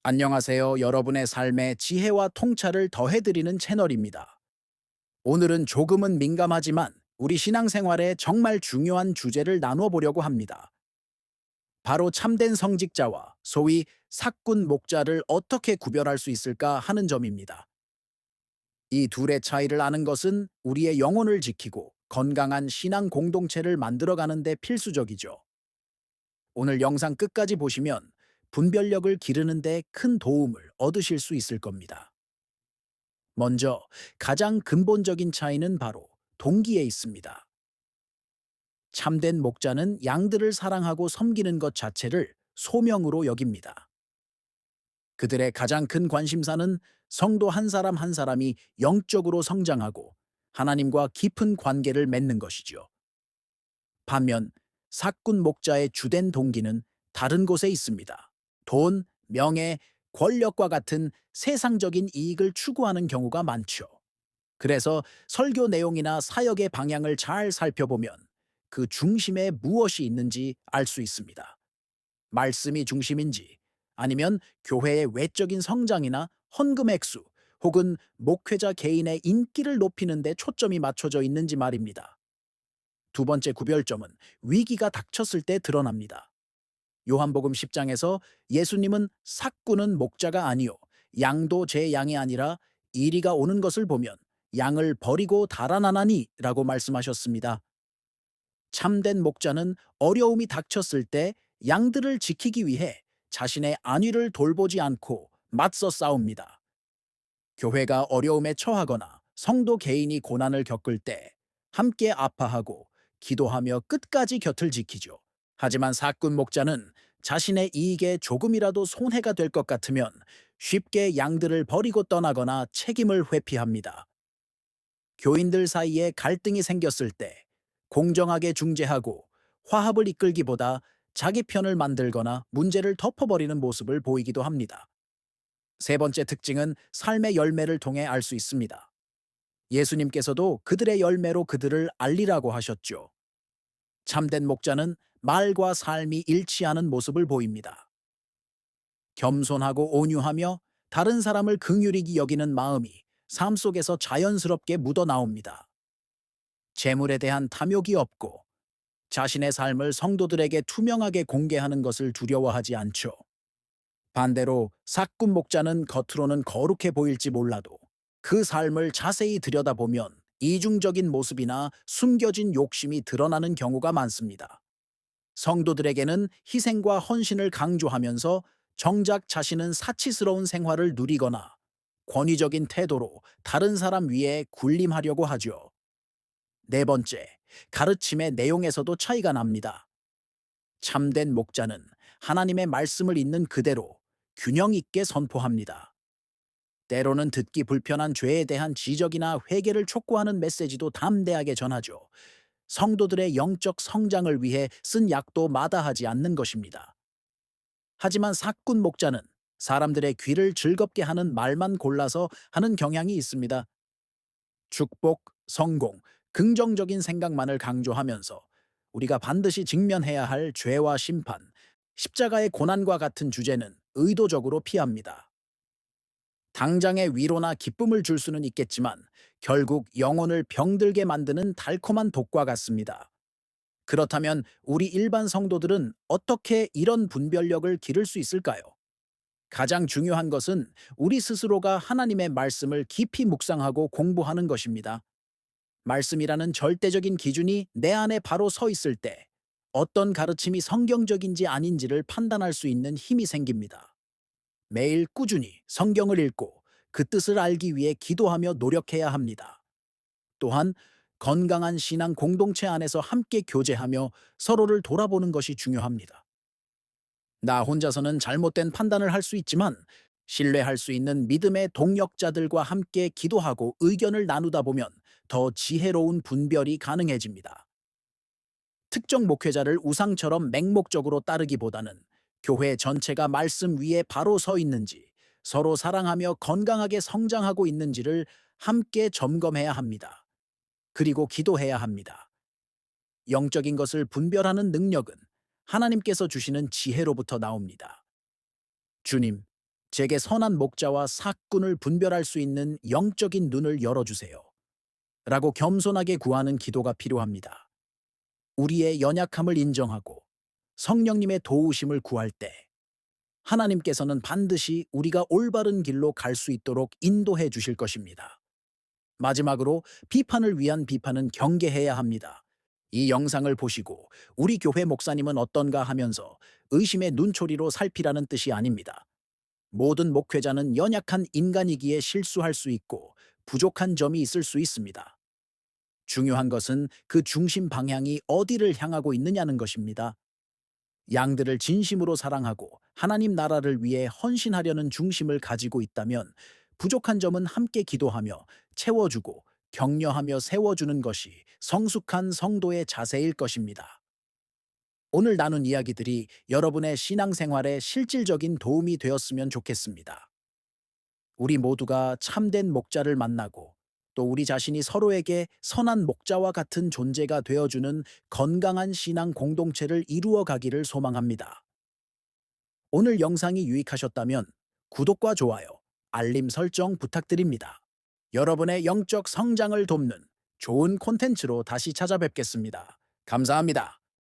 안녕하세요. 여러분의 삶에 지혜와 통찰을 더해드리는 채널입니다. 오늘은 조금은 민감하지만 우리 신앙생활에 정말 중요한 주제를 나누어 보려고 합니다. 바로 참된 성직자와 소위 사꾼 목자를 어떻게 구별할 수 있을까 하는 점입니다. 이 둘의 차이를 아는 것은 우리의 영혼을 지키고 건강한 신앙 공동체를 만들어가는 데 필수적이죠. 오늘 영상 끝까지 보시면 분별력을 기르는 데 큰 도움을 얻으실 수 있을 겁니다. 먼저 가장 근본적인 차이는 바로 동기에 있습니다. 참된 목자는 양들을 사랑하고 섬기는 것 자체를 소명으로 여깁니다. 그들의 가장 큰 관심사는 성도 한 사람 한 사람이 영적으로 성장하고 하나님과 깊은 관계를 맺는 것이죠. 반면 사꾼 목자의 주된 동기는 다른 곳에 있습니다. 돈, 명예, 권력과 같은 세상적인 이익을 추구하는 경우가 많죠. 그래서 설교 내용이나 사역의 방향을 잘 살펴보면 그 중심에 무엇이 있는지 알 수 있습니다. 말씀이 중심인지 아니면 교회의 외적인 성장이나 헌금 액수 혹은 목회자 개인의 인기를 높이는 데 초점이 맞춰져 있는지 말입니다. 두 번째 구별점은 위기가 닥쳤을 때 드러납니다. 요한복음 10장에서 예수님은 삭구는 목자가 아니요 양도 제 양이 아니라 이리가 오는 것을 보면 양을 버리고 달아나나니 라고 말씀하셨습니다. 참된 목자는 어려움이 닥쳤을 때 양들을 지키기 위해 자신의 안위를 돌보지 않고 맞서 싸웁니다. 교회가 어려움에 처하거나 성도 개인이 고난을 겪을 때 함께 아파하고 기도하며 끝까지 곁을 지키죠. 하지만 사꾼 목자는 자신의 이익에 조금이라도 손해가 될 것 같으면 쉽게 양들을 버리고 떠나거나 책임을 회피합니다. 교인들 사이에 갈등이 생겼을 때 공정하게 중재하고 화합을 이끌기보다 자기 편을 만들거나 문제를 덮어버리는 모습을 보이기도 합니다. 세 번째 특징은 삶의 열매를 통해 알 수 있습니다. 예수님께서도 그들의 열매로 그들을 알리라고 하셨죠. 참된 목자는 말과 삶이 일치하는 모습을 보입니다. 겸손하고 온유하며 다른 사람을 긍휼히 여기는 마음이 삶 속에서 자연스럽게 묻어 나옵니다. 재물에 대한 탐욕이 없고 자신의 삶을 성도들에게 투명하게 공개하는 것을 두려워하지 않죠. 반대로 사꾼 목자는 겉으로는 거룩해 보일지 몰라도 그 삶을 자세히 들여다보면 이중적인 모습이나 숨겨진 욕심이 드러나는 경우가 많습니다. 성도들에게는 희생과 헌신을 강조하면서 정작 자신은 사치스러운 생활을 누리거나 권위적인 태도로 다른 사람 위에 군림하려고 하죠. 네 번째, 가르침의 내용에서도 차이가 납니다. 참된 목자는 하나님의 말씀을 있는 그대로 균형 있게 선포합니다. 때로는 듣기 불편한 죄에 대한 지적이나 회개를 촉구하는 메시지도 담대하게 전하죠. 성도들의 영적 성장을 위해 쓴 약도 마다하지 않는 것입니다. 하지만 사꾼 목자는 사람들의 귀를 즐겁게 하는 말만 골라서 하는 경향이 있습니다. 축복, 성공, 긍정적인 생각만을 강조하면서 우리가 반드시 직면해야 할 죄와 심판, 십자가의 고난과 같은 주제는 의도적으로 피합니다. 당장의 위로나 기쁨을 줄 수는 있겠지만 결국 영혼을 병들게 만드는 달콤한 독과 같습니다. 그렇다면 우리 일반 성도들은 어떻게 이런 분별력을 기를 수 있을까요? 가장 중요한 것은 우리 스스로가 하나님의 말씀을 깊이 묵상하고 공부하는 것입니다. 말씀이라는 절대적인 기준이 내 안에 바로 서 있을 때 어떤 가르침이 성경적인지 아닌지를 판단할 수 있는 힘이 생깁니다. 매일 꾸준히 성경을 읽고 그 뜻을 알기 위해 기도하며 노력해야 합니다. 또한 건강한 신앙 공동체 안에서 함께 교제하며 서로를 돌아보는 것이 중요합니다. 나 혼자서는 잘못된 판단을 할 수 있지만 신뢰할 수 있는 믿음의 동역자들과 함께 기도하고 의견을 나누다 보면 더 지혜로운 분별이 가능해집니다. 특정 목회자를 우상처럼 맹목적으로 따르기보다는 교회 전체가 말씀 위에 바로 서 있는지, 서로 사랑하며 건강하게 성장하고 있는지를 함께 점검해야 합니다. 그리고 기도해야 합니다. 영적인 것을 분별하는 능력은 하나님께서 주시는 지혜로부터 나옵니다. 주님, 제게 선한 목자와 사꾼을 분별할 수 있는 영적인 눈을 열어주세요. 라고 겸손하게 구하는 기도가 필요합니다. 우리의 연약함을 인정하고 성령님의 도우심을 구할 때 하나님께서는 반드시 우리가 올바른 길로 갈 수 있도록 인도해 주실 것입니다. 마지막으로 비판을 위한 비판은 경계해야 합니다. 이 영상을 보시고 우리 교회 목사님은 어떤가 하면서 의심의 눈초리로 살피라는 뜻이 아닙니다. 모든 목회자는 연약한 인간이기에 실수할 수 있고 부족한 점이 있을 수 있습니다. 중요한 것은 그 중심 방향이 어디를 향하고 있느냐는 것입니다. 양들을 진심으로 사랑하고 하나님 나라를 위해 헌신하려는 중심을 가지고 있다면 부족한 점은 함께 기도하며 채워주고 격려하며 세워주는 것이 성숙한 성도의 자세일 것입니다. 오늘 나눈 이야기들이 여러분의 신앙생활에 실질적인 도움이 되었으면 좋겠습니다. 우리 모두가 참된 목자를 만나고 또 우리 자신이 서로에게 선한 목자와 같은 존재가 되어주는 건강한 신앙 공동체를 이루어 가기를 소망합니다. 오늘 영상이 유익하셨다면 구독과 좋아요, 알림 설정 부탁드립니다. 여러분의 영적 성장을 돕는 좋은 콘텐츠로 다시 찾아뵙겠습니다. 감사합니다.